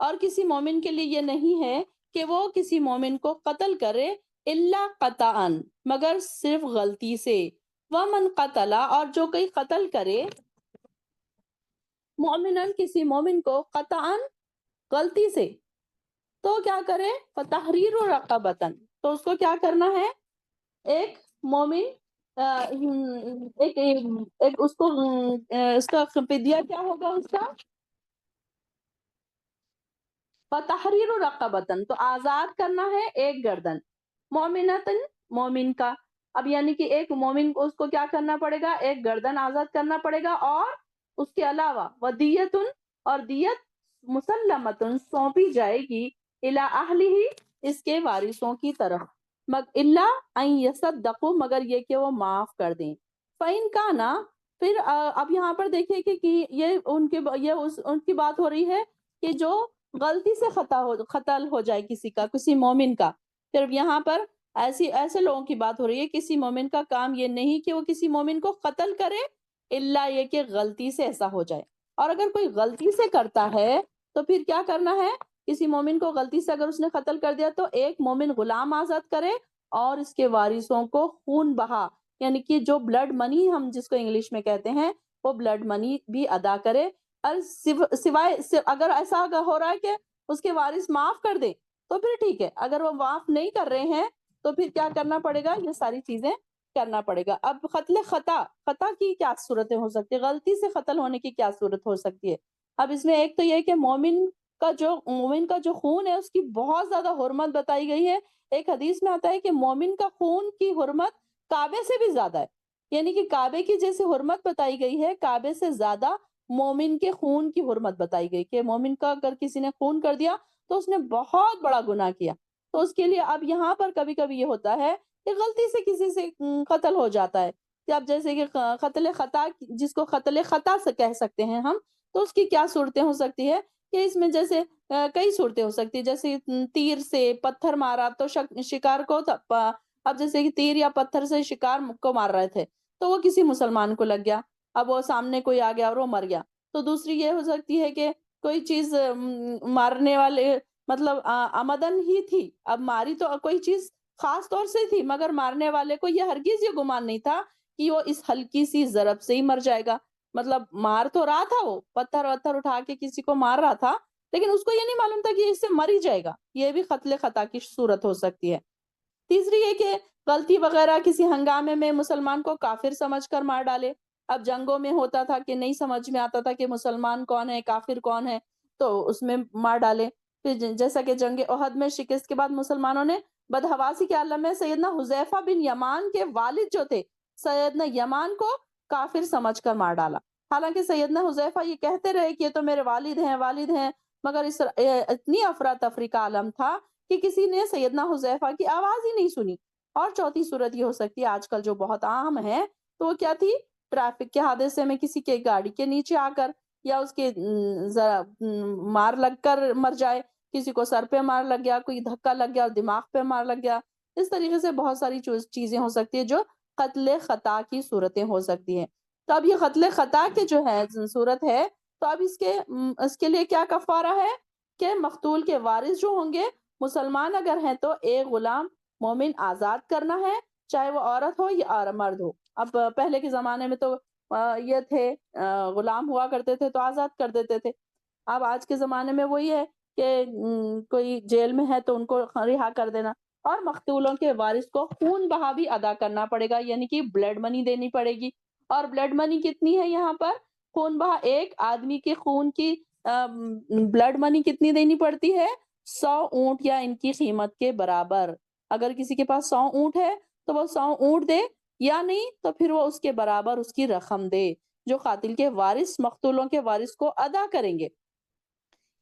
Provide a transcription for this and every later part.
اور کسی مومن کے لیے یہ نہیں ہے کہ وہ کسی مومن کو قتل کرے الا قطعن مگر صرف غلطی سے، ومن قتل اور جو کوئی قتل کرے مومنن کسی مومن کو قطعن غلطی سے، تو کیا کرے فتحریر رقبتن، تو اس کو کیا کرنا ہے، ایک مومن ایک ایک اس کو اس کا فدیہ کیا ہوگا اس کا فتحریر رقبتن، تو آزاد کرنا ہے ایک گردن، مومنتن مومن کا، اب یعنی کہ ایک مومن کو اس کو کیا کرنا پڑے گا، ایک گردن آزاد کرنا پڑے گا، اور اس کے علاوہ ودیتن اور دیت مسلمتن سونپی جائے گی الی اہلہ اس کے وارثوں کی طرف، الا ان یصدقوا مگر یہ کہ وہ معاف کر دیں، فإن کانا پھر اب یہاں پر دیکھیں کہ یہ ان کی بات ہو رہی ہے کہ جو غلطی سے قتل ہو جائے کسی کا، کسی مومن کا، پھر یہاں پر ایسے لوگوں کی بات ہو رہی ہے، کسی مومن کا کام یہ نہیں کہ وہ کسی مومن کو قتل کرے الا یہ کہ غلطی سے ایسا ہو جائے، اور اگر کوئی غلطی سے کرتا ہے تو پھر کیا کرنا ہے، کسی مومن کو غلطی سے اگر اس نے قتل کر دیا تو ایک مومن غلام آزاد کرے اور اس کے وارثوں کو خون بہا، یعنی کہ جو بلڈ منی ہم جس کو انگلش میں کہتے ہیں وہ بلڈ منی بھی ادا کرے، اور سوائے اگر ایسا ہو رہا ہے کہ اس کے وارث معاف کر دے تو پھر ٹھیک ہے، اگر وہ معاف نہیں کر رہے ہیں تو پھر کیا کرنا پڑے گا، یہ ساری چیزیں کرنا پڑے گا۔ اب قتل خطا کی کیا صورتیں ہو سکتی ہیں، غلطی سے قتل ہونے کی کیا صورت ہو سکتی ہے؟ اب اس میں ایک تو یہ کہ مومن کا جو خون ہے اس کی بہت زیادہ حرمت بتائی گئی ہے، ایک حدیث میں آتا ہے کہ مومن کا خون کی حرمت کعبے سے بھی زیادہ ہے، یعنی کہ کعبے کی جیسے حرمت بتائی گئی ہے کعبے سے زیادہ مومن کے خون کی حرمت بتائی گئی، کہ مومن کا اگر کسی نے خون کر دیا تو اس نے بہت بڑا گناہ کیا، تو اس کے لیے اب یہاں پر کبھی کبھی یہ ہوتا ہے کہ غلطی سے کسی سے قتل ہو جاتا ہے، کہ اب جیسے کہ قتل خطا جس کو قتل خطا سے کہہ سکتے ہیں ہم، تو اس کی کیا صورتیں ہو سکتی ہے کہ اس میں جیسے کئی صورتیں ہو سکتی ہیں، جیسے تیر سے پتھر مارا تو شکار کو اب جیسے کہ تیر یا پتھر سے شکار کو مار رہے تھے تو وہ کسی مسلمان کو لگ گیا، اب وہ سامنے کوئی آ گیا اور وہ مر گیا، تو دوسری یہ ہو سکتی ہے کہ کوئی چیز مارنے والے مطلب آمدن ہی تھی، اب ماری تو کوئی چیز خاص طور سے تھی مگر مارنے والے کو یہ ہرگز یہ گمان نہیں تھا کہ وہ اس ہلکی سی ضرب سے ہی مر جائے گا، مطلب مار تو رہا تھا، وہ پتھر وتھر اٹھا کے کسی کو مار رہا تھا لیکن اس کو یہ نہیں معلوم تھا کہ اس سے مر ہی جائے گا، یہ بھی قتل خطا کی صورت ہو سکتی ہے۔ تیسری یہ کہ غلطی وغیرہ کسی ہنگامے میں مسلمان کو کافر سمجھ کر مار ڈالے، اب جنگوں میں ہوتا تھا کہ نہیں سمجھ میں آتا تھا کہ مسلمان کون ہے کافر کون ہے تو اس میں مار ڈالے، پھر جیسا کہ جنگ احد میں شکست کے بعد مسلمانوں نے بدحواسی کے عالم میں سیدنا حذیفہ بن یمان کے والد جو تھے سیدنا یمان کو کافر سمجھ کر مار ڈالا، حالانکہ سیدنا حذیفہ یہ کہتے رہے کہ یہ تو میرے والد ہیں، مگر اتنی افراتفری کا عالم تھا کہ کسی نے سیدنا حذیفہ کی آواز ہی نہیں سنی۔ اور چوتھی صورت یہ ہو سکتی ہے آج کل جو بہت عام ہے، تو وہ کیا تھی، ٹریفک کے حادثے میں کسی کے گاڑی کے نیچے آ کر یا اس کے ذرا مار لگ کر مر جائے، کسی کو سر پہ مار لگ گیا، کوئی دھکا لگ گیا اور دماغ پہ مار لگ گیا، اس طریقے سے بہت ساری چیزیں ہو سکتی ہے جو قتل خطا کی صورتیں ہو سکتی ہیں۔ تو اب یہ قتل خطا کے جو ہے صورت ہے تو اب اس کے لیے کیا کفارہ ہے کہ مقتول کے وارث جو ہوں گے مسلمان اگر ہیں تو ایک غلام مومن آزاد کرنا ہے، چاہے وہ عورت ہو یا مرد ہو۔ اب پہلے کے زمانے میں تو یہ تھے غلام ہوا کرتے تھے تو آزاد کر دیتے تھے، اب آج کے زمانے میں وہی ہے کہ کوئی جیل میں ہے تو ان کو رہا کر دینا، اور مقتولوں کے وارث کو خون بہا بھی ادا کرنا پڑے گا، یعنی کہ بلڈ منی دینی پڑے گی، اور بلڈ منی کتنی ہے یہاں پر، خون بہا ایک آدمی کے خون کی بلڈ منی کتنی دینی پڑتی ہے، 100 اونٹ یا ان کی قیمت کے برابر، اگر کسی کے پاس 100 اونٹ ہے تو وہ 100 اونٹ دے، یا نہیں تو پھر وہ اس کے برابر اس کی رقم دے جو قاتل کے وارث مقتولوں کے وارث کو ادا کریں گے۔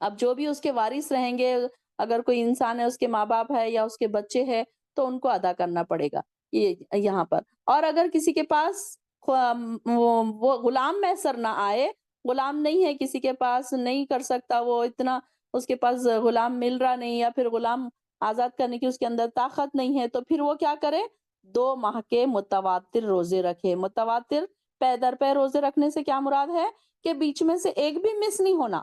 اب جو بھی اس کے وارث رہیں گے، اگر کوئی انسان ہے اس کے ماں باپ ہے یا اس کے بچے ہے تو ان کو ادا کرنا پڑے گا یہ یہاں پر، اور اگر کسی کے پاس وہ غلام میسر نہ آئے، غلام نہیں ہے کسی کے پاس، نہیں کر سکتا وہ اتنا، اس کے پاس غلام مل رہا نہیں یا پھر غلام آزاد کرنے کی اس کے اندر طاقت نہیں ہے، تو پھر وہ کیا کرے، 2 ماہ کے متواتر روزے رکھے۔ متواتر پے در پے روزے رکھنے سے کیا مراد ہے کہ بیچ میں سے ایک بھی مس نہیں ہونا،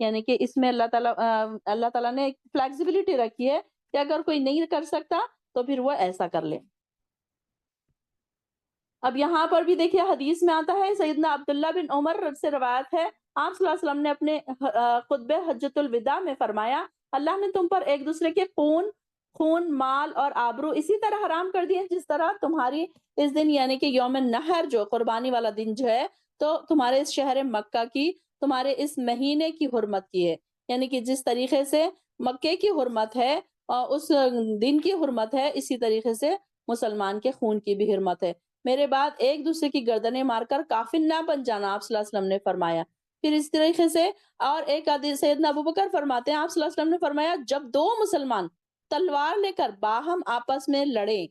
یعنی کہ اس میں اللہ تعالیٰ نے ایک فلیکسیبلٹی رکھی ہے کہ اگر کوئی نہیں کر سکتا تو پھر وہ ایسا کر لے۔ اب یہاں پر بھی دیکھیے حدیث میں آتا ہے، سیدنا عبداللہ بن عمر سے روایت ہے، آپ صلی اللہ علیہ وسلم نے اپنے خطبہ حجۃ الوداع میں فرمایا، اللہ نے تم پر ایک دوسرے کے خون، مال اور آبرو اسی طرح حرام کر دیے جس طرح تمہاری اس دن یعنی کہ یوم النحر جو قربانی والا دن جو ہے تو تمہارے اس شہر مکہ کی، تمہارے اس مہینے کی حرمت کی ہے، یعنی کہ جس طریقے سے مکے کی حرمت ہے اور اس دن کی حرمت ہے، اسی طریقے سے مسلمان کے خون کی بھی حرمت ہے۔ میرے بعد ایک دوسرے کی گردنیں مار کر کافر نہ بن جانا، آپ صلی اللہ علیہ وسلم نے فرمایا۔ پھر اس طریقے سے اور ایک حدیث سیدنا ابوبکر فرماتے ہیں، آپ صلی اللہ علیہ وسلم نے فرمایا، جب دو مسلمان تلوار لے کر باہم آپس میں لڑے،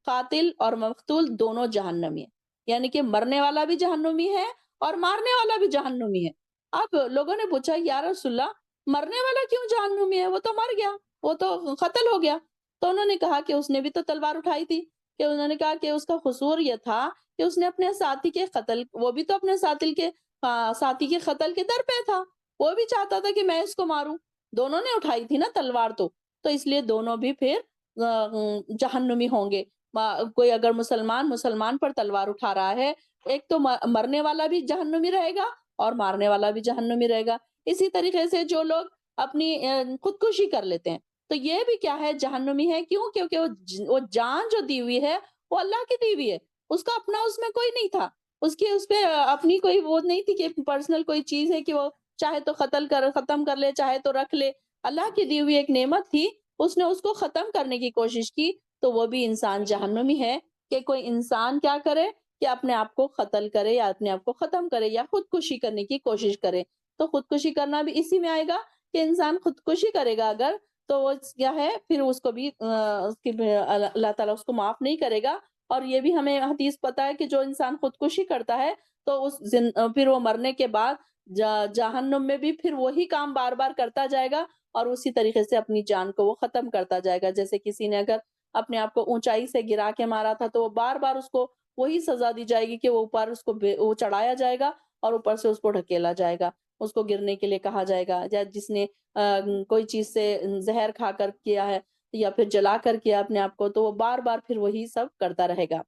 قاتل اور مقتول دونوں جہنمی ہیں، یعنی کہ مرنے والا بھی جہنمی ہے اور مارنے والا بھی جہنمی ہے۔ اب لوگوں نے پوچھا، یا رسول اللہ مرنے والا کیوں جہنمی ہے؟ وہ تو مر گیا، وہ تو قتل ہو گیا۔ تو انہوں نے کہا کہ اس نے بھی تو تلوار اٹھائی تھی، کہ انہوں نے کہا کہ اس کا قصور یہ تھا کہ اس نے اپنے ساتھی کے قتل، وہ بھی تو اپنے ساتھی کے قتل کے در پہ تھا، وہ بھی چاہتا تھا کہ میں اس کو ماروں، دونوں نے اٹھائی تھی نا تلوار، تو اس لیے دونوں بھی پھر جہنمی ہوں گے۔ کوئی اگر مسلمان پر تلوار اٹھا رہا ہے، ایک تو مرنے والا بھی جہنمی رہے گا اور مارنے والا بھی جہنمی رہے گا۔ اسی طریقے سے جو لوگ اپنی خودکشی کر لیتے ہیں تو یہ بھی کیا ہے، جہنمی ہے۔ کیوں؟ کیونکہ وہ جان جو دی ہوئی ہے وہ اللہ کی دی ہوئی ہے، اس کا اپنا اس میں کوئی نہیں تھا، اس پہ اپنی کوئی وہ نہیں تھی کہ پرسنل کوئی چیز ہے کہ وہ چاہے تو ختم کر لے، چاہے تو رکھ لے۔ اللہ کی دی ہوئی ایک نعمت تھی، اس نے اس کو ختم کرنے کی کوشش کی تو وہ بھی انسان جہنمی ہے۔ کہ کوئی انسان کیا کرے کہ اپنے آپ کو قتل کرے یا اپنے آپ کو ختم کرے یا خودکشی کرنے کی کوشش کرے، تو خودکشی کرنا بھی اسی میں آئے گا کہ انسان خودکشی کرے گا اگر، تو وہ کیا ہے، پھر اس کو بھی اللہ تعالیٰ اس کو معاف نہیں کرے گا۔ اور یہ بھی ہمیں حدیث پتا ہے کہ جو انسان خودکشی کرتا ہے تو پھر وہ مرنے کے بعد جہنم میں بھی پھر وہی کام بار بار کرتا جائے گا اور اسی طریقے سے اپنی جان کو وہ ختم کرتا جائے گا۔ جیسے کسی نے اگر اپنے آپ کو اونچائی سے گرا کے مارا تھا تو وہ بار بار اس کو وہی سزا دی جائے گی کہ وہ اوپر اس کو وہ چڑھایا جائے گا اور اوپر سے اس کو ڈھکیلا جائے گا، اس کو گرنے کے لیے کہا جائے گا۔ یا جس نے کوئی چیز سے زہر کھا کر کیا ہے یا پھر جلا کر کیا اپنے آپ کو، تو وہ بار بار پھر وہی سب کرتا رہے گا۔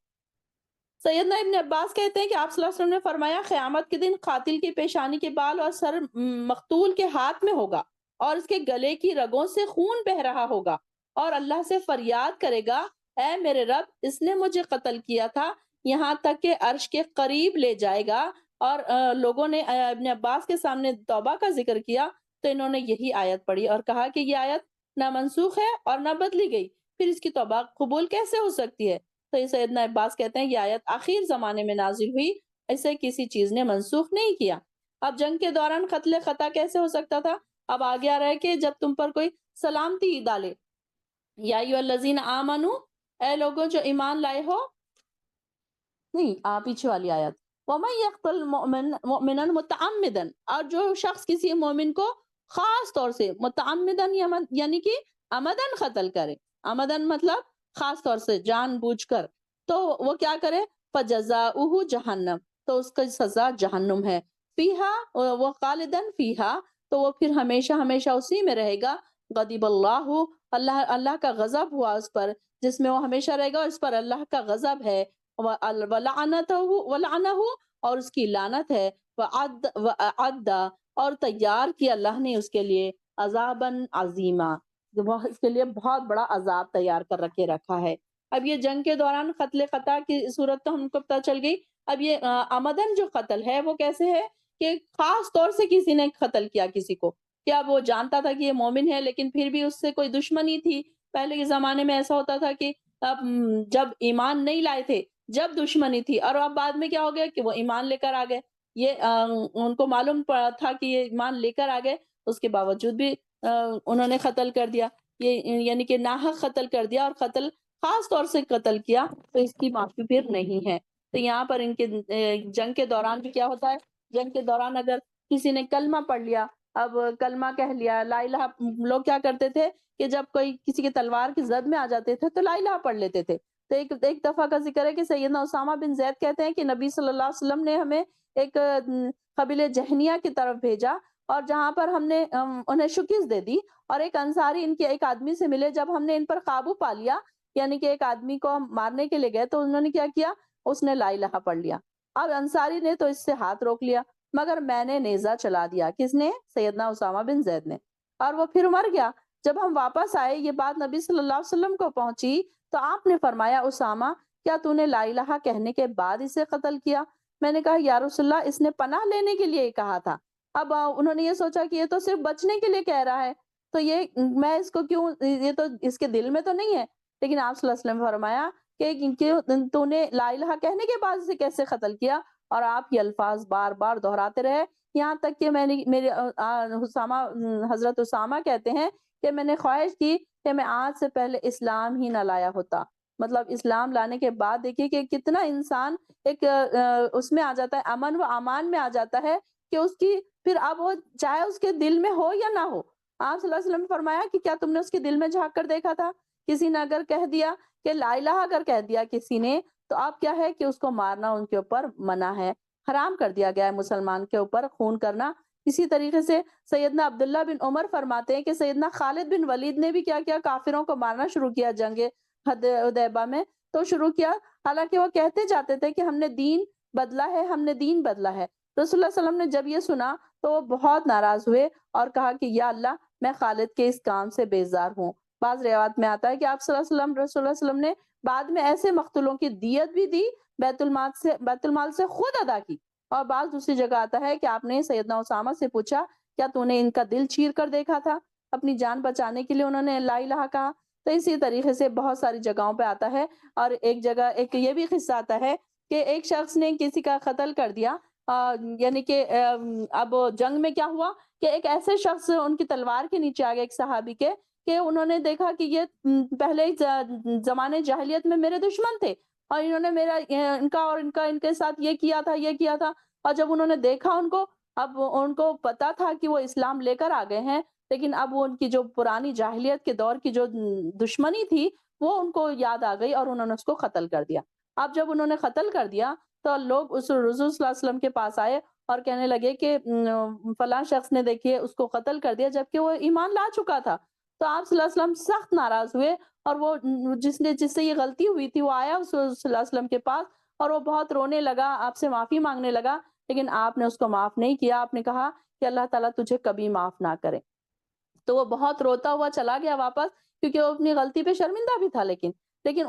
سیدنا ابن عباس کہتے ہیں کہ آپ صلی اللہ علیہ وسلم نے فرمایا، قیامت کے دن قاتل کی پیشانی کے بال اور سر مقتول کے ہاتھ میں ہوگا اور اس کے گلے کی رگوں سے خون بہ رہا ہوگا اور اللہ سے فریاد کرے گا، اے میرے رب، اس نے مجھے قتل کیا تھا، یہاں تک کہ عرش کے قریب لے جائے گا۔ اور لوگوں نے ابن عباس کے سامنے توبہ کا ذکر کیا تو انہوں نے یہی آیت پڑھی اور کہا کہ یہ آیت نہ منسوخ ہے اور نہ بدلی گئی، پھر اس کی توبہ قبول کیسے ہو سکتی ہے؟ تو سیدنا عباس کہتے ہیں یہ آیت آخر زمانے میں نازل ہوئی، اسے کسی چیز نے منسوخ نہیں کیا۔ اب جنگ کے دوران قتل خطا کیسے ہو سکتا تھا؟ اب آگے آ رہا ہے کہ جب تم پر کوئی سلامتی ڈالے، یا ایھا الذین آمنو، اے لوگوں جو ایمان لائے ہو، نہیں پیچھے والی آیت، وَمَن يَقْتُلْ مُؤْمِنًا مُتَعَمِّدًا، اور جو شخص کسی مومن کو خاص طور سے متعمدن یعنی کہ عمدن قتل کرے، عمدن مطلب خاص طور سے جان بوجھ کر، تو وہ کیا کرے، فَجَزَاؤُهُ جہنم، تو اس کی سزا جہنم ہے، فیہا وہ خالدن فیہا، تو وہ پھر ہمیشہ ہمیشہ اسی میں رہے گا، غضب اللہ کا غضب ہوا اس پر، جس میں وہ ہمیشہ رہے گا اور اس پر اللہ کا غضب ہے، وَلَعَنَهُ، اور اس کی لعنت ہے، وَأَعَدَّ، اور تیار کیا اللہ نے اس کے لیے عذابًا عظیما، اس کے لیے بہت بڑا عذاب تیار کر رکھے رکھا ہے۔ اب یہ جنگ کے دوران قتل خطا کی صورت تو ہم کو پتہ چل گئی۔ اب یہ عمدن جو قتل ہے وہ کیسے ہے کہ خاص طور سے کسی نے قتل کیا کسی کو، کیا وہ جانتا تھا کہ یہ مومن ہے لیکن پھر بھی اس سے کوئی دشمنی تھی؟ پہلے کے زمانے میں ایسا ہوتا تھا کہ جب ایمان نہیں لائے تھے، جب دشمنی تھی، اور اب بعد میں کیا ہو گیا کہ وہ ایمان لے کر آ گئے، یہ ان کو معلوم پڑا تھا کہ یہ ایمان لے کر آ گئے، اس کے باوجود بھی انہوں نے قتل کر دیا، یہ یعنی کہ ناحق قتل کر دیا، اور قتل خاص طور سے قتل کیا تو اس کی معافی پھر نہیں ہے۔ تو یہاں پر ان کے جنگ کے دوران بھی کیا ہوتا ہے، جنگ کے دوران اگر کسی نے کلمہ پڑھ لیا، اب کلمہ کہہ لیا، لا الہ، لوگ کیا کرتے تھے کہ جب کوئی کسی کے تلوار کی زد میں آ جاتے تھے تو لا الہ پڑھ لیتے تھے۔ تو ایک دفعہ کا ذکر ہے کہ سیدنا اسامہ بن زید کہتے ہیں کہ نبی صلی اللہ علیہ وسلم نے ہمیں ایک قبیلہ جہنیہ کی طرف بھیجا، اور جہاں پر ہم نے انہیں شکست دے دی، اور ایک انصاری ان کے ایک آدمی سے ملے، جب ہم نے ان پر قابو پا لیا، یعنی کہ ایک آدمی کو ہم مارنے کے لیے گئے تو انہوں نے کیا کیا، اس نے لا الہ پڑھ لیا۔ اب انصاری نے تو اس سے ہاتھ روک لیا، مگر میں نے نیزہ چلا دیا، کس نے؟ سیدنا اسامہ بن زید نے، اور وہ پھر مر گیا۔ جب ہم واپس آئے، یہ بات نبی صلی اللہ علیہ وسلم کو پہنچی، تو آپ نے فرمایا اسامہ کیا تو نے لا الہ کہنے کے بعد اسے قتل کیا؟ میں نے کہا یا رسول اللہ اس نے پناہ لینے کے لیے کہا تھا۔ اب انہوں نے یہ سوچا کہ یہ تو صرف بچنے کے لیے کہہ رہا ہے، تو یہ میں اس کو کیوں، یہ تو اس کے دل میں تو نہیں ہے۔ لیکن آپ صلی اللہ علیہ وسلم نے فرمایا کہ تو نے لا الہ کہنے کے بعد اسے کیسے قتل کیا؟ اور آپ یہ الفاظ بار بار دہراتے رہے، یہاں تک کہ میں نے میرے حضرت اسامہ کہتے ہیں کہ میں نے خواہش کی کہ میں آج سے پہلے اسلام ہی نہ لایا ہوتا۔ مطلب اسلام لانے کے بعد دیکھیے کہ کتنا انسان ایک اس میں آ جاتا ہے، امن و امان میں آ جاتا ہے، کہ اس کی پھر اب وہ چاہے اس کے دل میں ہو یا نہ ہو۔ آپ صلی اللہ علیہ وسلم نے فرمایا کہ کیا تم نے اس کے دل میں جھانک کر دیکھا تھا؟ کسی نے اگر کہہ دیا کہ لا الہ اگر کہہ دیا کسی نے، تو اب کیا ہے کہ اس کو مارنا ان کے اوپر منع ہے، حرام کر دیا گیا ہے مسلمان کے اوپر خون کرنا۔ اسی طریقے سے سیدنا عبداللہ بن عمر فرماتے ہیں کہ سیدنا خالد بن ولید نے بھی کیا کیا، کافروں کو مارنا شروع کیا جنگ حدیبیہ میں، تو شروع کیا، حالانکہ وہ کہتے جاتے تھے کہ ہم نے دین بدلا ہے، ہم نے دین بدلا ہے۔ رسول اللہ صلی اللہ علیہ وسلم نے جب یہ سنا تو وہ بہت ناراض ہوئے اور کہا کہ یا اللہ میں خالد کے اس کام سے بیزار ہوں۔ بعض روایات میں آتا ہے کہ آپ صلی اللہ علیہ وسلم رسول اللہ صلی اللہ علیہ وسلم نے بعد میں ایسے مقتولوں کی دیت بھی دی، بیت المال سے خود ادا کی۔ اور بعض دوسری جگہ آتا ہے کہ آپ نے سیدنا اسامہ سے پوچھا کیا تو نے ان کا دل چیر کر دیکھا تھا؟ اپنی جان بچانے کے لیے انہوں نے لا الہ کہا۔ تو اسی طریقے سے بہت ساری جگہوں پہ آتا ہے، اور ایک جگہ ایک یہ بھی قصہ آتا ہے کہ ایک شخص نے کسی کا قتل کر دیا، یعنی کہ اب جنگ میں کیا ہوا کہ ایک ایسے شخص ان کی تلوار کے نیچے آ گئے، ایک صحابی کے، کہ انہوں نے دیکھا کہ یہ پہلے زمانے جاہلیت میں میرے دشمن تھے، اور انہوں نے میرا ان کے ساتھ یہ کیا تھا، یہ کیا تھا۔ اور جب انہوں نے دیکھا ان کو، اب ان کو پتا تھا کہ وہ اسلام لے کر آ گئے ہیں، لیکن اب وہ ان کی جو پرانی جاہلیت کے دور کی جو دشمنی تھی وہ ان کو یاد آ گئی، اور انہوں نے اس کو قتل کر دیا۔ اب جب انہوں نے قتل کر دیا تو لوگ اس رسول صلی اللہ علیہ وسلم کے پاس آئے اور کہنے لگے کہ فلاں شخص نے دیکھیے اس کو قتل کر دیا، جبکہ وہ ایمان لا چکا تھا۔ تو آپ صلی اللہ علیہ وسلم سخت ناراض ہوئے، اور وہ جس سے یہ غلطی ہوئی تھی وہ آیا اس صلی اللہ علیہ وسلم کے پاس، اور وہ بہت رونے لگا، آپ سے معافی مانگنے لگا، لیکن آپ نے اس کو معاف نہیں کیا۔ آپ نے کہا کہ اللہ تعالیٰ تجھے کبھی معاف نہ کرے۔ تو وہ بہت روتا ہوا چلا گیا واپس، کیونکہ وہ اپنی غلطی پہ شرمندہ بھی تھا، لیکن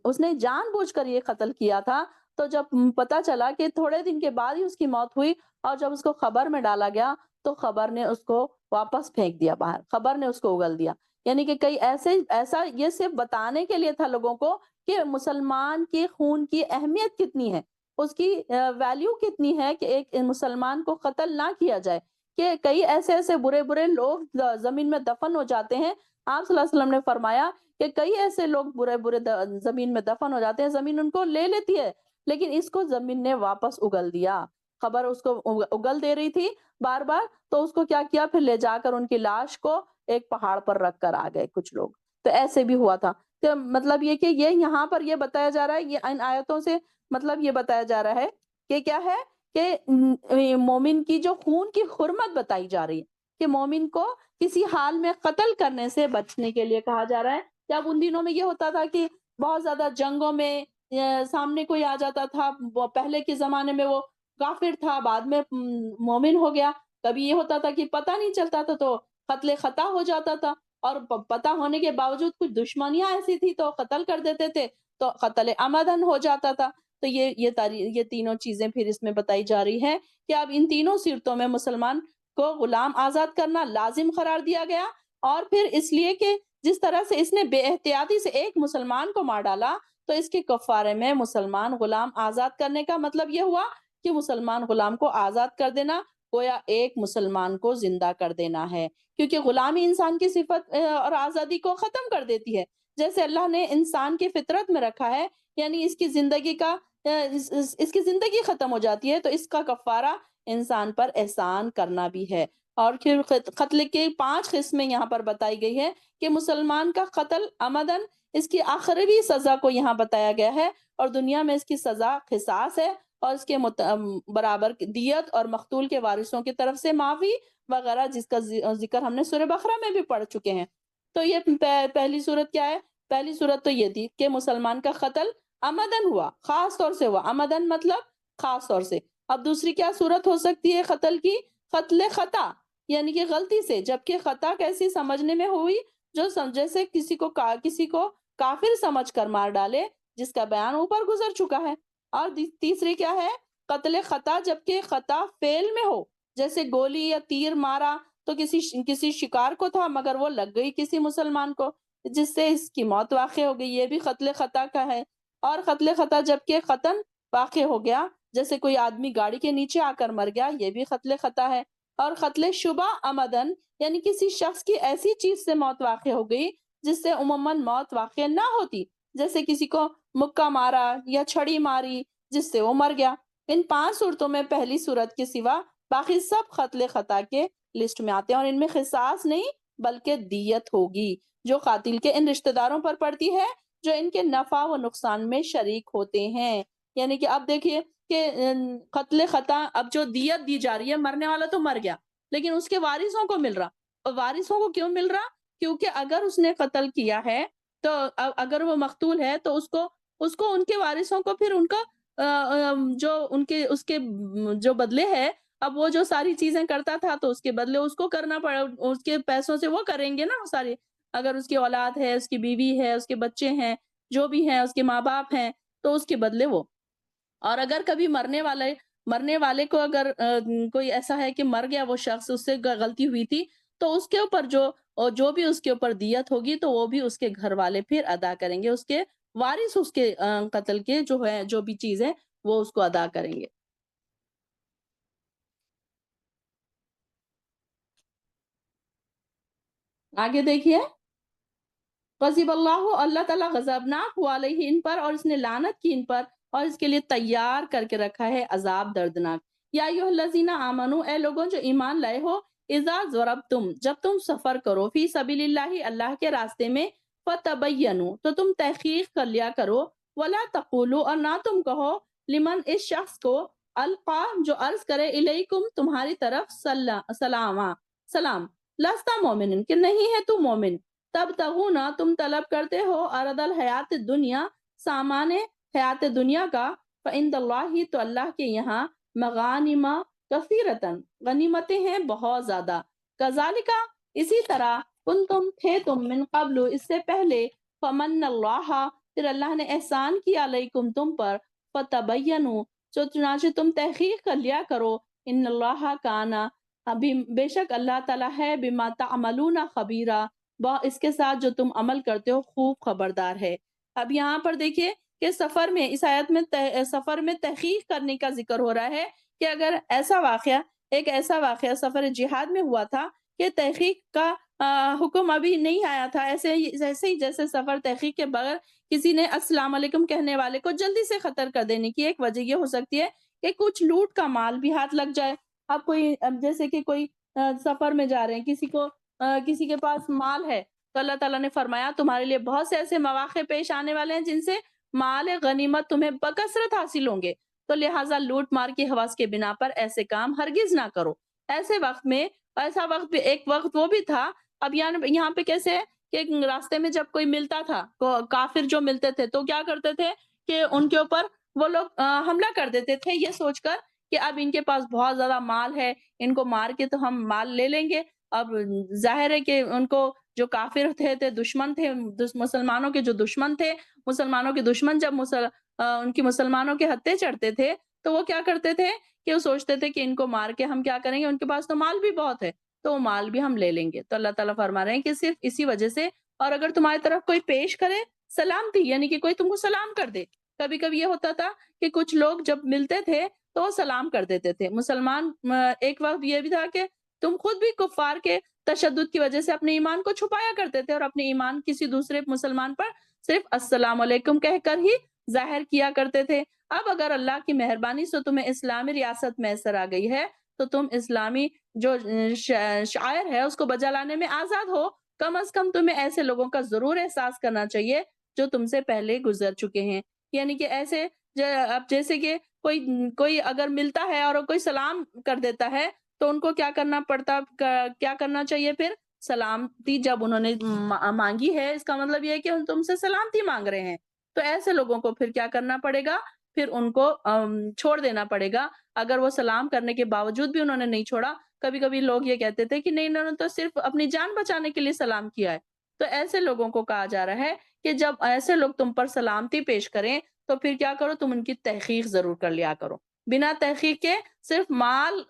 اس نے جان بوجھ کر یہ قتل کیا تھا۔ تو جب پتا چلا کہ تھوڑے دن کے بعد ہی اس کی موت ہوئی، اور جب اس کو خبر میں ڈالا گیا تو خبر نے اس کو واپس پھینک دیا باہر، خبر نے اس کو اگل دیا۔ یعنی کہ کئی ایسا یہ صرف بتانے کے لیے تھا لوگوں کو کہ مسلمان کے خون کی اہمیت کتنی ہے، اس کی ویلیو کتنی ہے، کہ ایک مسلمان کو قتل نہ کیا جائے، کہ کئی ایسے برے لوگ زمین میں دفن ہو جاتے ہیں۔ آپ صلی اللہ علیہ وسلم نے فرمایا کہ کئی ایسے لوگ برے زمین میں دفن ہو جاتے ہیں، زمین ان کو لے لیتی ہے، لیکن اس کو زمین نے واپس اگل دیا۔ خبر اس کو اگل دے رہی تھی بار بار، تو اس کو کیا کیا، پھر لے جا کر ان کی لاش کو ایک پہاڑ پر رکھ کر آ گئے کچھ لوگ۔ تو ایسے بھی ہوا تھا۔ تو مطلب یہ کہ یہ یہاں پر یہ بتایا جا رہا ہے، یہ ان آیتوں سے مطلب یہ بتایا جا رہا ہے کہ کیا ہے کہ مومن کی جو خون کی حرمت بتائی جا رہی ہے، کہ مومن کو کسی حال میں قتل کرنے سے بچنے کے لیے کہا جا رہا ہے۔ جب ان دنوں میں یہ ہوتا تھا کہ بہت زیادہ جنگوں میں سامنے کوئی آ جاتا تھا، پہلے کے زمانے میں وہ کافر تھا، بعد میں مومن ہو گیا، کبھی یہ ہوتا تھا کہ پتہ نہیں چلتا تھا تو قتل خطا ہو جاتا تھا، اور پتہ ہونے کے باوجود کچھ دشمنیاں ایسی تھی تو قتل کر دیتے تھے، تو قتل عمدن ہو جاتا تھا۔ تو یہ تینوں چیزیں پھر اس میں بتائی جا رہی ہے کہ اب ان تینوں صورتوں میں مسلمان کو غلام آزاد کرنا لازم قرار دیا گیا، اور پھر اس لیے کہ جس طرح سے اس نے بے احتیاطی سے ایک مسلمان کو مار ڈالا، تو اس کے کفارے میں مسلمان غلام آزاد کرنے کا مطلب یہ ہوا کہ مسلمان غلام کو آزاد کر دینا گویا ایک مسلمان کو زندہ کر دینا ہے، کیونکہ غلامی انسان کی صفت اور آزادی کو ختم کر دیتی ہے، جیسے اللہ نے انسان کی فطرت میں رکھا ہے، یعنی اس کی زندگی ختم ہو جاتی ہے، تو اس کا کفارہ انسان پر احسان کرنا بھی ہے۔ اور پھر قتل کے 5 قسمیں یہاں پر بتائی گئی ہے، کہ مسلمان کا قتل عمدن، اس کی آخری سزا کو یہاں بتایا گیا ہے، اور دنیا میں اس کی سزا قصاص ہے، اور اس کے برابر دیت اور مقتول کے وارثوں کی طرف سے معافی وغیرہ جس کا ذکر ہم نے سورہ بقرہ میں بھی پڑھ چکے ہیں۔ تو یہ پہلی صورت کیا ہے؟ پہلی صورت تو یہ تھی کہ مسلمان کا قتل عمدن ہوا، خاص طور سے ہوا، عمدن مطلب خاص طور سے۔ اب دوسری کیا صورت ہو سکتی ہے قتل کی؟ قتل خطا، یعنی کہ غلطی سے، جبکہ خطا کیسی سمجھنے میں ہوئی؟ جو جیسے کسی کو کافر سمجھ کر مار ڈالے، جس کا بیان اوپر گزر چکا ہے۔ اور تیسری کیا ہے؟ قتل خطا، جبکہ خطا فعل میں ہو، جیسے گولی یا تیر مارا تو کسی شکار کو تھا مگر وہ لگ گئی کسی مسلمان کو، جس سے اس کی موت واقع ہو گئی، یہ بھی قتل خطا کا ہے۔ اور قتل خطا جبکہ قطعاً واقع ہو گیا، جیسے کوئی آدمی گاڑی کے نیچے آ کر مر گیا، یہ بھی قتل خطا ہے۔ اور قتل شبہ عمدن، یعنی کسی شخص کی ایسی چیز سے موت واقع ہو گئی جس سے عموماً موت واقع نہ ہوتی، جیسے کسی کو مکہ مارا یا چھڑی ماری جس سے وہ مر گیا۔ ان 5 صورتوں میں پہلی صورت کے سوا باقی سب قتل خطا کے لسٹ میں آتے ہیں، اور ان میں قصاص نہیں بلکہ دیت ہوگی جو قاتل کے ان رشتہ داروں پر پڑتی ہے جو ان کے نفع و نقصان میں شریک ہوتے ہیں۔ یعنی کہ اب دیکھیے کہ قتل خطا، اب جو دیت دی جا رہی ہے، مرنے والا تو مر گیا لیکن اس کے وارثوں کو مل رہا۔ اور وارثوں کو کیوں مل رہا؟ کیونکہ اگر اس نے قتل کیا ہے تو اگر وہ مقتول ہے تو اس کو ان کے وارثوں کو پھر ان کا جو ان کے اس کے جو بدلے ہے، اب وہ جو ساری چیزیں کرتا تھا تو اس کے بدلے اس کو کرنا پڑا، اس کے پیسوں سے وہ کریں گے نا وہ ساری۔ اگر اس کی اولاد ہے، اس کی بیوی ہے، اس کے بچے ہیں، جو بھی ہیں، اس کے ماں باپ ہیں، تو اس کے بدلے وہ۔ اور اگر کبھی مرنے والے کو اگر کوئی ایسا ہے کہ مر گیا وہ شخص، اس سے غلطی ہوئی تھی، تو اس کے اوپر جو بھی اس کے اوپر دیت ہوگی تو وہ بھی اس کے گھر والے پھر ادا کریں گے، اس کے وارث اس کے قتل کے جو بھی چیز ہے وہ اس کو ادا کریں گے۔ آگے دیکھیے، غضب اللہ، اللہ تعالیٰ غضبناک ہوا علیہ ان پر، اور اس نے لعنت کی ان پر، اور اس کے لیے تیار کر کے رکھا ہے عذاب دردناک۔ یا ایھا الذین آمنو، اے لوگوں جو ایمان لائے ہو، اذا ضربتم، جب تم سفر کرو، فی سبیل اللہ، اللہ کے راستے میں، فتبینوا، تو تم تحقیق کر لیا کرو، ولا تقولوا، اور نہ تم کہو، لمن، اس شخص کو، القا، جو عرض کرے، الیکم، تمہاری طرف، سلام، لستا مومن، کہ نہیں ہے تو مومن، تب تغونا، تم طلب کرتے ہو، عرض الحیات دنیا، سامان حیات دنیا کا، فعند اللہ، تو اللہ کے یہاں، مغانم کثیرتن، غنیمتیں ہیں بہت زیادہ، کذالکا، اسی طرح، کنتم، تھے تم، من قبل، اس سے پہلے، فمن اللہ، پھر اللہ نے احسان کیا، علیکم، تم پر، فتبینوا، چنانچہ تم تحقیق کر لیا کرو، ان اللہ کانا، ابھی بے شک اللہ تعالیٰ ہے، بما تعملون خبیرہ، اس کے ساتھ جو تم عمل کرتے ہو خوب خبردار ہے۔ اب یہاں پر دیکھیے کہ سفر میں، اس آیت میں سفر میں تحقیق کرنے کا ذکر ہو رہا ہے کہ اگر ایک ایسا واقعہ سفر جہاد میں ہوا تھا کہ تحقیق کا حکم ابھی نہیں آیا تھا، ایسے ہی جیسے سفر تحقیق کے بغیر کسی نے السلام علیکم کہنے والے کو جلدی سے قتل کر دینے کی ایک وجہ یہ ہو سکتی ہے کہ کچھ لوٹ کا مال بھی ہاتھ لگ جائے۔ اب جیسے کہ کوئی سفر میں جا رہے ہیں، کسی کے پاس مال ہے، تو اللہ تعالیٰ نے فرمایا تمہارے لیے بہت سے ایسے مواقع پیش آنے والے ہیں جن سے مال غنیمت تمہیں بکثرت حاصل ہوں گے، تو لہٰذا لوٹ مار کی حوث کے بنا پر ایسے کام ہرگز نہ کرو۔ ایسا وقت بھی، ایک وقت وہ بھی تھا، اب یہاں پہ کیسے ہے کہ راستے میں جب کوئی ملتا تھا، کافر جو ملتے تھے تو کیا کرتے تھے کہ ان کے اوپر وہ لوگ حملہ کر دیتے تھے، یہ سوچ کر کہ اب ان کے پاس بہت زیادہ مال ہے، ان کو مار کے تو ہم مال لے لیں گے۔ اب ظاہر ہے کہ ان کو جو کافر تھے دشمن تھے، مسلمانوں کے جو دشمن تھے، مسلمانوں کے دشمن جب ان کی مسلمانوں کے ہتھے چڑھتے تھے تو وہ کیا کرتے تھے کہ وہ سوچتے تھے کہ ان کو مار کے ہم کیا کریں گے، ان کے پاس تو مال بھی بہت ہے تو وہ مال بھی ہم لے لیں گے۔ تو اللہ تعالیٰ فرما رہے ہیں کہ صرف اسی وجہ سے، اور اگر تمہاری طرف کوئی پیش کرے سلامتی، یعنی کہ کوئی تم کو سلام کر دے، کبھی کبھی یہ ہوتا تھا کہ کچھ لوگ جب ملتے تھے تو وہ سلام کر دیتے تھے مسلمان۔ ایک وقت یہ بھی تھا کہ تم خود بھی کفار کے تشدد کی وجہ سے اپنے ایمان کو چھپایا کرتے تھے اور اپنے ایمان کسی دوسرے مسلمان پر صرف السلام علیکم کہہ کر ہی ظاہر کیا کرتے تھے۔ اب اگر اللہ کی مہربانی سے تمہیں اسلامی ریاست میسر آ گئی ہے تو تم اسلامی جو شاعر ہے اس کو بجا لانے میں آزاد ہو۔ کم از کم تمہیں ایسے لوگوں کا ضرور احساس کرنا چاہیے جو تم سے پہلے گزر چکے ہیں، یعنی کہ ایسے اب جیسے کہ کوئی اگر ملتا ہے اور کوئی سلام کر دیتا ہے تو ان کو کیا کرنا چاہیے پھر؟ سلامتی جب انہوں نے مانگی ہے، اس کا مطلب یہ ہے کہ ہم تم سے سلامتی مانگ رہے ہیں، تو ایسے لوگوں کو پھر کیا کرنا پڑے گا؟ پھر ان کو چھوڑ دینا پڑے گا۔ اگر وہ سلام کرنے کے باوجود بھی انہوں نے نہیں چھوڑا، کبھی کبھی لوگ یہ کہتے تھے کہ نہیں، انہوں نے تو صرف اپنی جان بچانے کے لیے سلام کیا ہے، تو ایسے لوگوں کو کہا جا رہا ہے کہ جب ایسے لوگ تم پر سلامتی پیش کریں تو پھر کیا کرو؟ تم ان کی تحقیق ضرور کر لیا کرو، بنا تحقیق کے صرف مال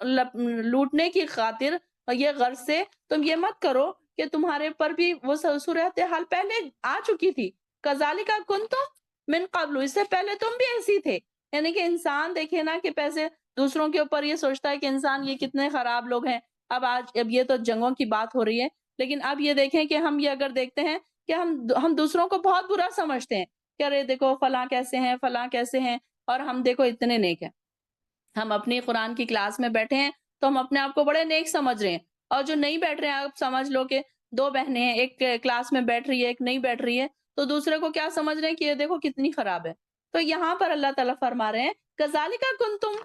لوٹنے کی خاطر یہ غرض سے تم یہ مت کرو کہ تمہارے پر بھی وہ صورتحال پہلے آ چکی تھی۔ کذالک کنتم من قبل، اس سے پہلے تم بھی ایسی تھے۔ یعنی کہ انسان دیکھے نا کہ پیسے دوسروں کے اوپر یہ سوچتا ہے کہ انسان یہ کتنے خراب لوگ ہیں۔ اب یہ تو جنگوں کی بات ہو رہی ہے، لیکن اب یہ دیکھیں کہ ہم یہ اگر دیکھتے ہیں کہ ہم دوسروں کو بہت برا سمجھتے ہیں کہ ارے دیکھو فلاں کیسے ہیں، فلاں کیسے ہیں، اور ہم دیکھو اتنے نیک ہیں۔ ہم اپنی قرآن کی کلاس میں بیٹھے ہیں تو ہم اپنے آپ کو بڑے نیک سمجھ رہے ہیں، اور جو نہیں بیٹھ رہے ہیں، آپ سمجھ لو کہ دو بہنیں ہیں، ایک کلاس میں بیٹھ رہی ہے، ایک نہیں بیٹھ رہی ہے، تو دوسرے کو کیا سمجھ رہے ہیں کہ یہ دیکھو کتنی خراب ہے۔ تو یہاں پر اللہ تعالیٰ فرما رہے ہیں کذالک کنتم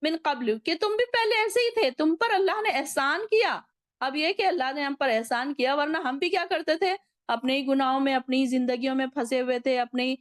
من قبل، کہ تم بھی پہلے ایسے ہی تھے، تم پر اللہ نے احسان کیا۔ اب یہ کہ اللہ نے ہم پر احسان کیا، ورنہ ہم بھی کیا کرتے تھے؟ اپنے ہی گناہوں میں، اپنی ہی زندگیوں میں پھنسے ہوئے تھے، اپنی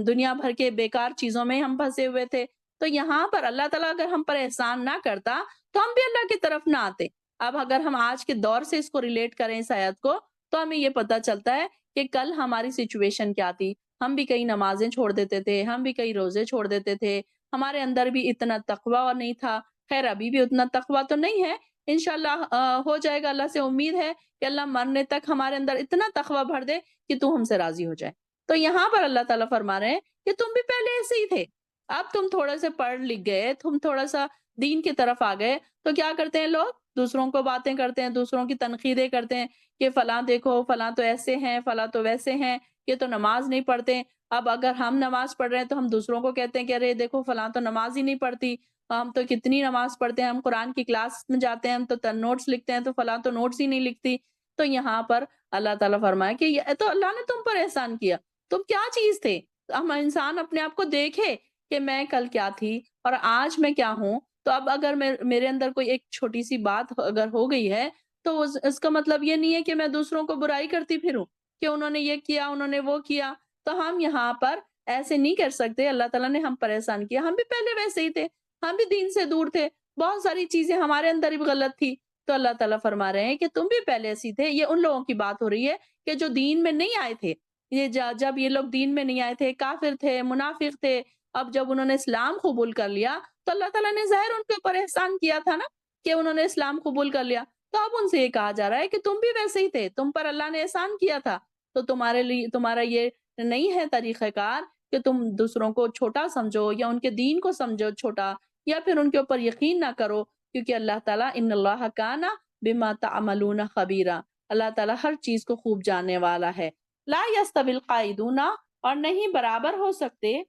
دنیا بھر کے بیکار چیزوں میں ہم پھنسے ہوئے تھے۔ تو یہاں پر اللہ تعالیٰ اگر ہم پر احسان نہ کرتا تو ہم بھی اللہ کی طرف نہ آتے۔ اب اگر ہم آج کے دور سے اس کو ریلیٹ کریں اس آیت کو، تو ہمیں یہ پتہ چلتا ہے کہ کل ہماری سچویشن کیا تھی۔ ہم بھی کئی نمازیں چھوڑ دیتے تھے، ہم بھی کئی روزے چھوڑ دیتے تھے، ہمارے اندر بھی اتنا تقوی نہیں تھا۔ خیر ابھی بھی اتنا تقوی تو نہیں ہے، انشاءاللہ ہو جائے گا۔ اللہ سے امید ہے کہ اللہ مرنے تک ہمارے اندر اتنا تقوی بھر دے کہ تو ہم سے راضی ہو جائے۔ تو یہاں پر اللہ تعالیٰ فرما رہے ہیں کہ تم بھی پہلے ایسے ہی تھے، اب تم تھوڑا سے پڑھ لکھ گئے، تم تھوڑا سا دین کی طرف آ گئے، تو کیا کرتے ہیں لوگ؟ دوسروں کو باتیں کرتے ہیں، دوسروں کی تنقیدیں کرتے ہیں کہ فلاں دیکھو، فلاں تو ایسے ہیں، فلاں تو ویسے ہیں، یہ تو نماز نہیں پڑھتے۔ اب اگر ہم نماز پڑھ رہے ہیں تو ہم دوسروں کو کہتے ہیں کہ ارے دیکھو فلاں تو نماز ہی نہیں پڑھتی، ہم تو کتنی نماز پڑھتے ہیں، ہم قرآن کی کلاس میں جاتے ہیں، ہم تو نوٹس لکھتے ہیں، تو فلاں تو نوٹس ہی نہیں لکھتی۔ تو یہاں پر اللہ تعالیٰ فرمایا کہ یہ تو اللہ نے تم پر احسان کیا، تم کیا چیز تھے؟ ہم انسان اپنے آپ کو دیکھے کہ میں کل کیا تھی اور آج میں کیا ہوں۔ تو اب اگر میرے اندر کوئی ایک چھوٹی سی بات اگر ہو گئی ہے تو اس کا مطلب یہ نہیں ہے کہ میں دوسروں کو برائی کرتی پھروں کہ انہوں نے یہ کیا، انہوں نے وہ کیا۔ تو ہم یہاں پر ایسے نہیں کر سکتے۔ اللہ تعالیٰ نے ہم پر احسان کیا، ہم بھی پہلے ویسے ہی تھے، ہم بھی دین سے دور تھے، بہت ساری چیزیں ہمارے اندر بھی غلط تھی۔ تو اللہ تعالیٰ فرما رہے ہیں کہ تم بھی پہلے ایسی تھے۔ یہ ان لوگوں کی بات ہو رہی ہے کہ جو دین میں نہیں آئے تھے۔ یہ جب یہ لوگ دین میں نہیں آئے تھے، کافر تھے، منافق تھے، اب جب انہوں نے اسلام قبول کر لیا تو اللہ تعالیٰ نے ظاہر ان کے اوپر احسان کیا تھا نا کہ انہوں نے اسلام قبول کر لیا۔ تو اب ان سے یہ کہا جا رہا ہے کہ تم بھی ویسے ہی تھے، تم پر اللہ نے احسان کیا تھا، تو تمہارا یہ نہیں ہے طریقہ کار کہ تم دوسروں کو چھوٹا سمجھو یا ان کے دین کو سمجھو چھوٹا، یا پھر ان کے اوپر یقین نہ کرو، کیونکہ اللہ تعالیٰ ان اللہ کان بما تعملون خبیرا، اللہ تعالیٰ ہر چیز کو خوب جاننے والا ہے۔ لا یستوی القاعدون، اور نہیں برابر ہو سکتے،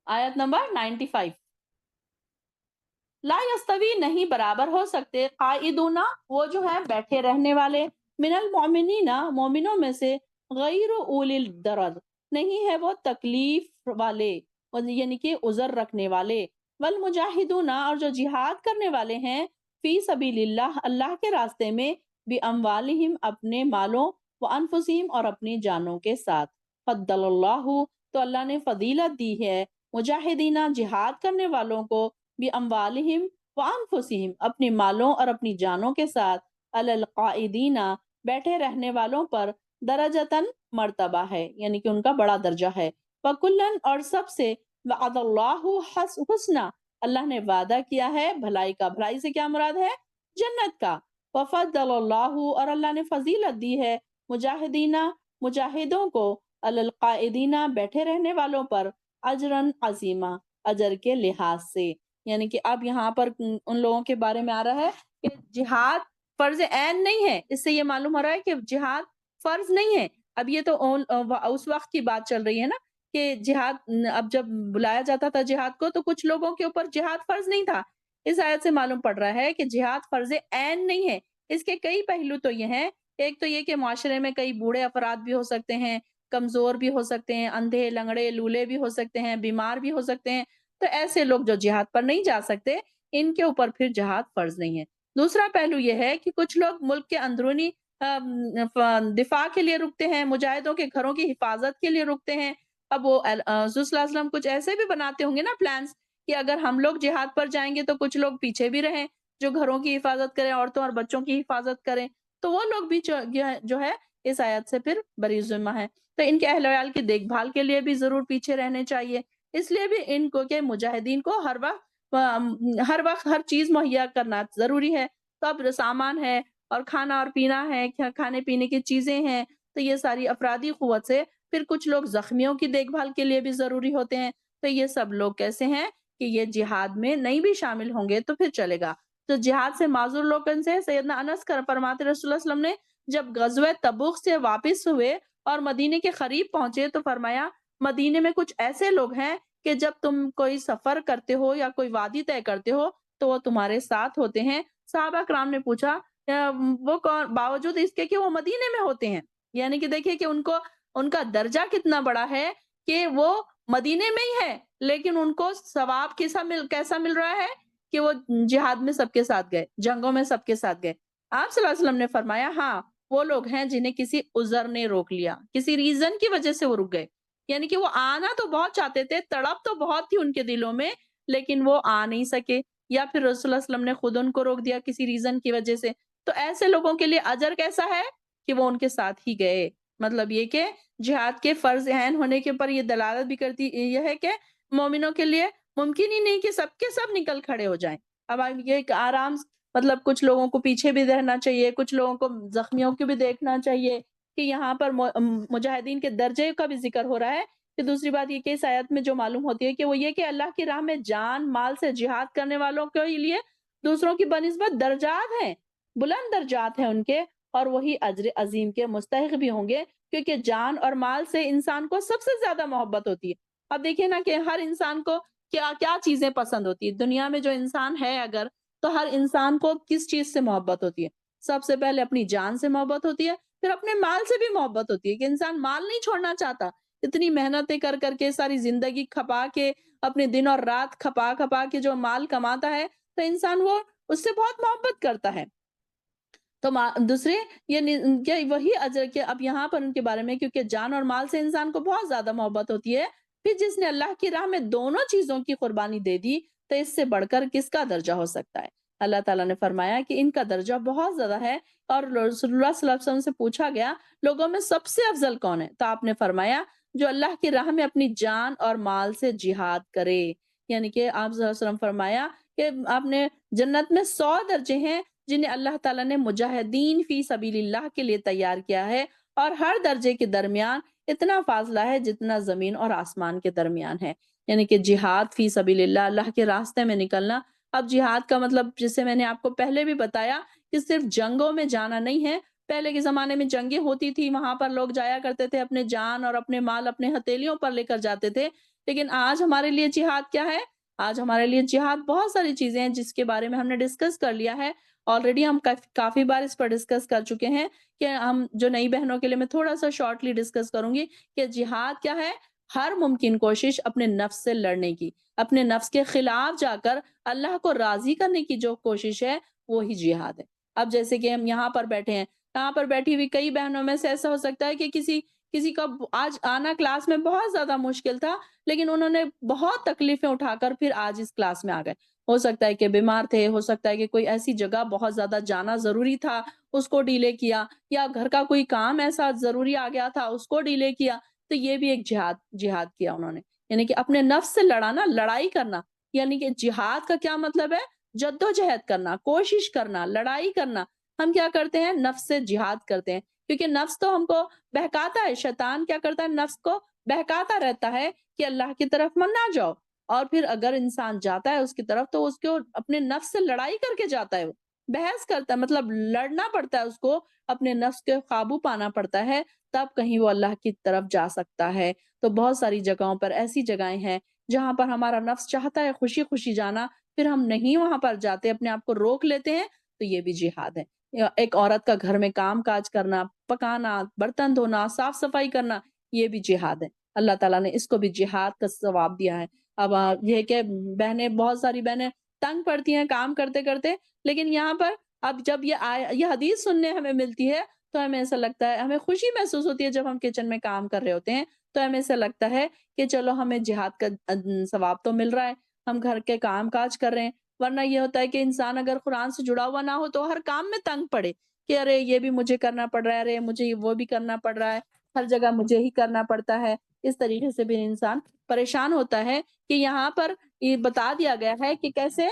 آیت نمبر 95، لا یستوی نہیں برابر ہو سکتے، قائدون وہ جو ہے بیٹھے رہنے والے، من المؤمنین مومنوں میں سے، غیر اولی الضرر نہیں ہے وہ تکلیف والے، یعنی کہ عذر رکھنے والے، والمجاہدون اور جو جہاد کرنے والے ہیں، فی سبیل اللہ اللہ کے راستے میں، باموالہم اپنے مالوں، وانفسہم اور اپنی جانوں کے ساتھ، فضل اللہ تو اللہ نے فضیلت دی ہے مجاہدین جہاد کرنے والوں کو، باموالہم وانفسہم اپنے مالوں اور اپنی جانوں کے ساتھ، علی القاعدین بیٹھے رہنے والوں پر، درجتاً مرتبہ ہے، یعنی کہ ان کا بڑا درجہ ہے، وکلن اور سب سے، وعد اللہ حسنا اللہ نے وعدہ کیا ہے بھلائی کا، بھلائی سے کیا مراد ہے؟ جنت کا، وفضل اللہ اور اللہ نے فضیلت دی ہے مجاہدین مجاہدوں کو، علی القاعدین بیٹھے رہنے والوں پر، اجرن عظیما اجر کے لحاظ سے، یعنی کہ اب یہاں پر ان لوگوں کے بارے میں آ رہا ہے کہ جہاد فرض عین نہیں ہے۔ اس سے یہ معلوم ہو رہا ہے کہ جہاد فرض نہیں ہے۔ اب یہ تو اس وقت کی بات چل رہی ہے نا کہ جہاد، اب جب بلایا جاتا تھا جہاد کو تو کچھ لوگوں کے اوپر جہاد فرض نہیں تھا۔ اس آیت سے معلوم پڑ رہا ہے کہ جہاد فرض عین نہیں ہے۔ اس کے کئی پہلو تو یہ ہیں، ایک تو یہ کہ معاشرے میں کئی بوڑھے افراد بھی ہو سکتے ہیں، کمزور بھی ہو سکتے ہیں، اندھے لنگڑے لولے بھی ہو سکتے ہیں، بیمار بھی ہو سکتے ہیں، تو ایسے لوگ جو جہاد پر نہیں جا سکتے، ان کے اوپر پھر جہاد فرض نہیں ہے۔ دوسرا پہلو یہ ہے کہ کچھ لوگ ملک کے اندرونی دفاع کے لیے رکتے ہیں، مجاہدوں کے گھروں کی حفاظت کے لیے رکتے ہیں۔ اب وہ حضور صلی اللہ علیہ وسلم کچھ ایسے بھی بناتے ہوں گے نا پلانس، کہ اگر ہم لوگ جہاد پر جائیں گے تو کچھ لوگ پیچھے بھی رہیں، جو گھروں کی حفاظت کریں، عورتوں اور بچوں کی حفاظت کریں، تو وہ لوگ بھی جو ہے اس آیت سے پھر بری ذمہ ہے۔ تو ان کے اہل ویال کی دیکھ بھال کے لیے بھی ضرور پیچھے رہنے چاہیے۔ اس لیے بھی ان کو کہ مجاہدین کو ہر وقت ہر چیز مہیا کرنا ضروری ہے۔ تو اب سامان ہے اور کھانا اور پینا ہے، کھانے پینے کی چیزیں ہیں، تو یہ ساری افرادی قوت سے پھر کچھ لوگ زخمیوں کی دیکھ بھال کے لیے بھی ضروری ہوتے ہیں۔ تو یہ سب لوگ کیسے ہیں کہ یہ جہاد میں نہیں بھی شامل ہوں گے تو پھر چلے گا۔ تو جہاد سے معذور لوگن سے سیدنا انس فرماتے رسول اللہ صلی اللہ علیہ وسلم نے جب غزوہ تبوک سے واپس ہوئے اور مدینے کے قریب پہنچے تو فرمایا مدینے میں کچھ ایسے لوگ ہیں کہ جب تم کوئی سفر کرتے ہو یا کوئی وادی طے کرتے ہو تو وہ تمہارے ساتھ ہوتے ہیں۔ صحابہ کرام نے پوچھا وہ کون، باوجود اس کے کہ وہ مدینے میں ہوتے ہیں، یعنی کہ دیکھیے کہ ان کا درجہ کتنا بڑا ہے کہ وہ مدینے میں ہی ہے، لیکن ان کو ثواب کیسا مل رہا ہے کہ وہ جہاد میں سب کے ساتھ گئے، جنگوں میں سب کے ساتھ گئے۔ آپ صلی اللہ علیہ وسلم نے فرمایا ہاں وہ لوگ ہیں جنہیں کسی عذر نے روک لیا، کسی ریزن کی وجہ سے وہ رک گئے، یعنی کہ وہ آنا تو بہت چاہتے تھے، تڑپ تو بہت تھی ان کے دلوں میں، لیکن وہ آ نہیں سکے، یا پھر رسول اللہ صلی اللہ علیہ وسلم نے خود ان کو روک دیا کسی ریزن کی وجہ سے۔ تو ایسے لوگوں کے لیے اجر کیسا ہے کہ وہ ان کے ساتھ ہی گئے۔ مطلب یہ کہ جہاد کے فرض عین ہونے کے پر یہ دلالت بھی کرتی یہ ہے کہ مومنوں کے لیے ممکن ہی نہیں کہ سب کے سب نکل کھڑے ہو جائیں۔ اب یہ ایک آرام، مطلب کچھ لوگوں کو پیچھے بھی رہنا چاہیے، کچھ لوگوں کو زخمیوں کو بھی دیکھنا چاہیے، کہ یہاں پر مجاہدین کے درجے کا بھی ذکر ہو رہا ہے۔ کہ دوسری بات یہ کہ اس آیت میں جو معلوم ہوتی ہے کہ وہ یہ کہ اللہ کی راہ میں جان مال سے جہاد کرنے والوں کے لیے دوسروں کی بنسبت درجات ہیں، بلند درجات ہیں ان کے، اور وہی اجر عظیم کے مستحق بھی ہوں گے، کیونکہ جان اور مال سے انسان کو سب سے زیادہ محبت ہوتی ہے۔ اب دیکھیں نا کہ ہر انسان کو کیا کیا چیزیں پسند ہوتی ہے دنیا میں، جو انسان ہے اگر، تو ہر انسان کو کس چیز سے محبت ہوتی ہے؟ سب سے پہلے اپنی جان سے محبت ہوتی ہے، پھر اپنے مال سے بھی محبت ہوتی ہے، کہ انسان مال نہیں چھوڑنا چاہتا۔ اتنی محنتیں کر کر کے ساری زندگی کھپا کے، اپنے دن اور رات کھپا کھپا کے جو مال کماتا ہے تو انسان وہ اس سے بہت محبت کرتا ہے۔ تو دوسرے یہ وہی اجر کے اب یہاں پر ان کے بارے میں، کیونکہ جان اور مال سے انسان کو بہت زیادہ محبت ہوتی ہے، پھر جس نے اللہ کی راہ میں دونوں چیزوں کی قربانی دے دی تو اس سے بڑھ کر کس کا درجہ ہو سکتا ہے؟ اللہ تعالیٰ نے فرمایا کہ ان کا درجہ بہت زیادہ ہے، اور رسول اللہ صلی اللہ علیہ وسلم سے پوچھا گیا لوگوں میں سب سے افضل کون ہے؟ تو آپ نے فرمایا جو اللہ کی راہ میں اپنی جان اور مال سے جہاد کرے، یعنی کہ آپ صلی اللہ علیہ وسلم فرمایا کہ آپ نے جنت میں 100 درجے ہیں جنہیں اللہ تعالیٰ نے مجاہدین فی سبیل اللہ کے لیے تیار کیا ہے، اور ہر درجے کے درمیان اتنا فاصلہ ہے جتنا زمین اور آسمان کے درمیان ہے، یعنی کہ جہاد فی سبیل اللہ، اللہ کے راستے میں نکلنا۔ اب جہاد کا مطلب جسے میں نے آپ کو پہلے بھی بتایا کہ صرف جنگوں میں جانا نہیں ہے۔ پہلے کے زمانے میں جنگیں ہوتی تھی، وہاں پر لوگ جایا کرتے تھے، اپنے جان اور اپنے مال اپنے ہتھیلیوں پر لے کر جاتے تھے، لیکن آج ہمارے لیے جہاد کیا ہے؟ آج ہمارے لیے جہاد بہت ساری چیزیں ہیں جس کے بارے میں ہم نے ڈسکس کر لیا ہے آلریڈی، ہم کافی بار اس پر ڈسکس کر چکے ہیں، کہ ہم جو نئی بہنوں کے لیے میں تھوڑا سا شارٹلی ڈسکس کروں گی کہ جہاد کیا ہے؟ ہر ممکن کوشش اپنے نفس سے لڑنے کی، اپنے نفس کے خلاف جا کر اللہ کو راضی کرنے کی جو کوشش ہے وہی جہاد ہے۔ اب جیسے کہ ہم یہاں پر بیٹھے ہیں، یہاں پر بیٹھی ہوئی کئی بہنوں میں سے ایسا ہو سکتا ہے کہ کسی کا آج آنا کلاس میں بہت زیادہ مشکل تھا، لیکن انہوں نے بہت تکلیفیں اٹھا کر پھر آج اس کلاس میں آ گئے۔ ہو سکتا ہے کہ بیمار تھے، ہو سکتا ہے کہ کوئی ایسی جگہ بہت زیادہ جانا ضروری تھا، اس کو ڈیلے کیا، یا گھر کا کوئی کام ایسا ضروری آ گیا تھا، اس کو ڈیلے کیا، تو یہ بھی ایک جہاد کیا انہوں نے، یعنی کہ اپنے نفس سے لڑانا، لڑائی کرنا، یعنی کہ جہاد کا کیا مطلب ہے؟ جدوجہد کرنا، کوشش کرنا، لڑائی کرنا۔ ہم کیا کرتے ہیں؟ نفس سے جہاد کرتے ہیں، کیونکہ نفس تو ہم کو بہکاتا ہے، شیطان کیا کرتا ہے؟ نفس کو بہکاتا رہتا ہے کہ اللہ کی طرف من نہ جاؤ، اور پھر اگر انسان جاتا ہے اس کی طرف تو اس کو اپنے نفس سے لڑائی کر کے جاتا ہے، وہ بحث کرتا ہے، مطلب لڑنا پڑتا ہے، اس کو اپنے نفس کے قابو پانا پڑتا ہے، تب کہیں وہ اللہ کی طرف جا سکتا ہے۔ تو بہت ساری جگہوں پر ایسی جگہیں ہیں جہاں پر ہمارا نفس چاہتا ہے خوشی خوشی جانا، پھر ہم نہیں وہاں پر جاتے، اپنے آپ کو روک لیتے ہیں، تو یہ بھی جہاد ہے۔ ایک عورت کا گھر میں کام کاج کرنا، پکانا، برتن دھونا، صاف صفائی کرنا، یہ بھی جہاد ہے۔ اللہ تعالیٰ نے اس کو بھی جہاد کا ثواب دیا ہے۔ اب یہ ہے کہ بہنیں بہت ساری بہنیں تنگ پڑتی ہیں کام کرتے-کرتے، لیکن یہاں پر اب جب یہ حدیث سننے ہمیں ملتی ہے تو ہمیں ایسا لگتا ہے، ہمیں خوشی محسوس ہوتی ہے جب ہم کچن میں کام کر رہے ہوتے ہیں، تو ہمیں ایسا لگتا ہے کہ چلو ہمیں جہاد کا ثواب تو مل رہا ہے، ہم گھر کے کام کاج کر رہے ہیں، ورنہ یہ ہوتا ہے کہ انسان اگر قرآن سے جڑا ہوا نہ ہو تو ہر کام میں تنگ پڑے کہ ارے یہ بھی مجھے کرنا پڑ رہا ہے، ارے مجھے وہ بھی کرنا پڑ رہا ہے، ہر جگہ مجھے ہی کرنا پڑتا ہے، اس طریقے سے بھی انسان پریشان ہوتا ہے کہ یہاں پر یہ بتا دیا گیا ہے کہ کیسے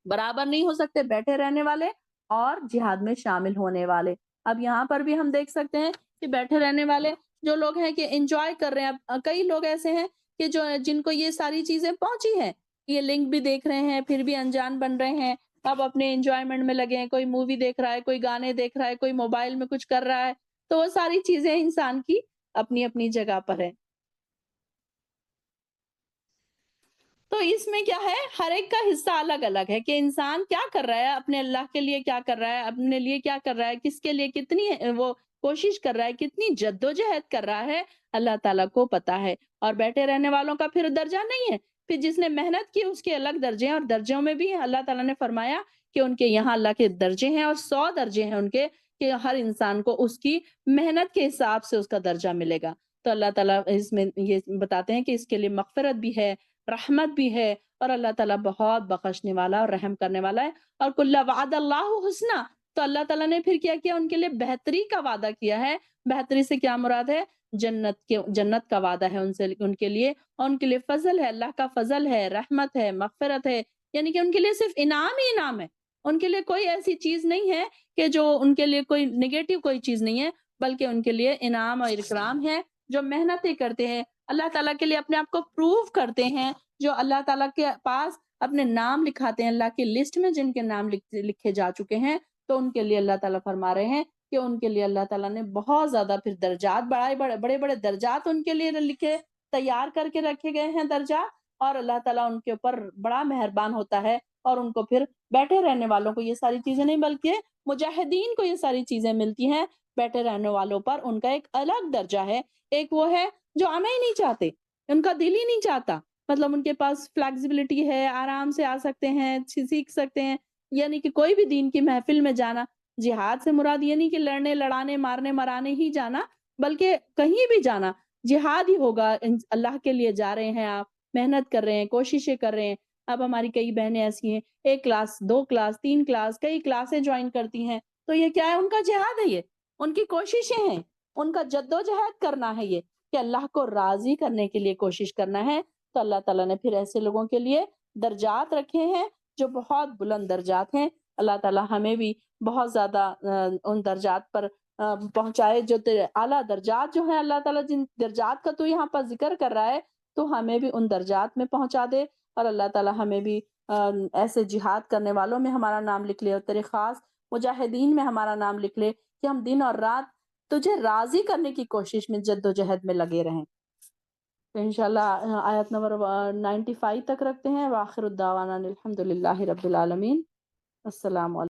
برابر نہیں ہو سکتے بیٹھے رہنے والے اور جہاد میں شامل ہونے والے۔ اب یہاں پر بھی ہم دیکھ سکتے ہیں کہ بیٹھے رہنے والے جو لوگ ہیں کہ انجوائے کر رہے ہیں، اب کئی لوگ ایسے ہیں کہ جن کو یہ ساری چیزیں پہنچی ہیں، یہ لنک بھی دیکھ رہے ہیں پھر بھی انجان بن رہے ہیں، اب اپنے انجوائمنٹ میں لگے ہیں، کوئی مووی دیکھ رہا ہے، کوئی گانے دیکھ رہا ہے، کوئی موبائل میں کچھ کر رہا ہے، تو وہ ساری چیزیں انسان کی اپنی اپنی جگہ پر ہے۔ تو اس میں کیا ہے، ہر ایک کا حصہ الگ الگ ہے کہ انسان کیا کر رہا ہے، اپنے اللہ کے لیے کیا کر رہا ہے، اپنے لیے کیا کر رہا ہے، کس کے لیے کتنی وہ کوشش کر رہا ہے، کتنی جدوجہد کر رہا ہے، اللہ تعالیٰ کو پتا ہے۔ اور بیٹھے رہنے والوں کا پھر درجہ نہیں ہے، پھر جس نے محنت کی اس کے الگ درجے ہیں، اور درجوں میں بھی اللہ تعالیٰ نے فرمایا کہ ان کے یہاں اللہ کے درجے ہیں اور 100 درجے ہیں ان کے، کہ ہر انسان کو اس کی محنت کے حساب سے اس کا درجہ ملے گا۔ تو اللہ تعالیٰ اس میں یہ بتاتے ہیں کہ اس کے لیے مغفرت بھی ہے، رحمت بھی ہے، اور اللہ تعالیٰ بہت بخشنے والا اور رحم کرنے والا ہے۔ اور کل وعد اللہ حسنا، تو اللہ تعالیٰ نے پھر کیا کیا، ان کے لیے بہتری کا وعدہ کیا ہے۔ بہتری سے کیا مراد ہے، جنت کا وعدہ ہے ان کے لیے، اور ان کے لیے فضل ہے، اللہ کا فضل ہے، رحمت ہے، مغفرت ہے، یعنی کہ ان کے لیے صرف انعام ہی انعام ہے، ان کے لیے کوئی ایسی چیز نہیں ہے کہ جو ان کے لیے کوئی نگیٹو کوئی چیز نہیں ہے، بلکہ ان کے لیے انعام اور اکرام ہے۔ جو محنتیں کرتے ہیں اللہ تعالیٰ کے لیے، اپنے آپ کو پروو کرتے ہیں، جو اللہ تعالیٰ کے پاس اپنے نام لکھاتے ہیں، اللہ کی لسٹ میں جن کے نام لکھے جا چکے ہیں، تو ان کے لیے اللہ تعالیٰ فرما رہے ہیں کہ ان کے لیے اللہ تعالیٰ نے بہت زیادہ پھر درجات بڑے بڑے درجات ان کے لیے لکھے، تیار کر کے رکھے گئے ہیں درجات، اور اللہ تعالیٰ ان کے اوپر بڑا مہربان ہوتا ہے، اور ان کو پھر بیٹھے رہنے والوں کو یہ ساری چیزیں نہیں، بلکہ مجاہدین کو یہ ساری چیزیں ملتی ہیں، بیٹھے رہنے والوں پر ان کا ایک الگ درجہ ہے۔ ایک وہ ہے جو آنا ہی نہیں چاہتے، ان کا دل ہی نہیں چاہتا، مطلب ان کے پاس فلیکسیبلٹی ہے، آرام سے آ سکتے ہیں، سیکھ سکتے ہیں، یعنی کہ کوئی بھی دین کی محفل میں جانا، جہاد سے مراد یہ نہیں کہ لڑنے لڑانے مارنے مرانے ہی جانا، بلکہ کہیں بھی جانا جہاد ہی ہوگا۔ اللہ کے لیے جا رہے ہیں، آپ محنت کر رہے ہیں، کوششیں کر رہے ہیں۔ اب ہماری کئی بہنیں ایسی ہیں، 1 کلاس 2 کلاس 3 کلاس کئی کلاسیں جوائن کرتی ہیں، تو یہ کیا ہے، ان کا جہاد ہے، یہ ان کی کوششیں ہیں، ان کا جدوجہد کرنا ہے، یہ کہ اللہ کو راضی کرنے کے لیے کوشش کرنا ہے۔ تو اللہ تعالیٰ نے پھر ایسے لوگوں کے لیے درجات رکھے ہیں جو بہت بلند درجات ہیں۔ اللہ تعالیٰ ہمیں بھی بہت زیادہ ان درجات پر پہنچائے، جو اعلیٰ درجات جو ہیں، اللہ تعالیٰ جن درجات کا تو یہاں پر ذکر کر رہا ہے، تو ہمیں بھی ان درجات میں پہنچا دے، اور اللہ تعالیٰ ہمیں بھی ایسے جہاد کرنے والوں میں ہمارا نام لکھ لے، اور تیرے خاص مجاہدین میں ہمارا نام لکھ لے، کہ ہم دن اور رات تجھے راضی کرنے کی کوشش میں جدوجہد میں لگے رہیں۔ تو انشاءاللہ آیت نمبر 95 تک رکھتے ہیں۔ وآخر الدعوانا الحمد للہ رب العالمین۔ السلام علیکم۔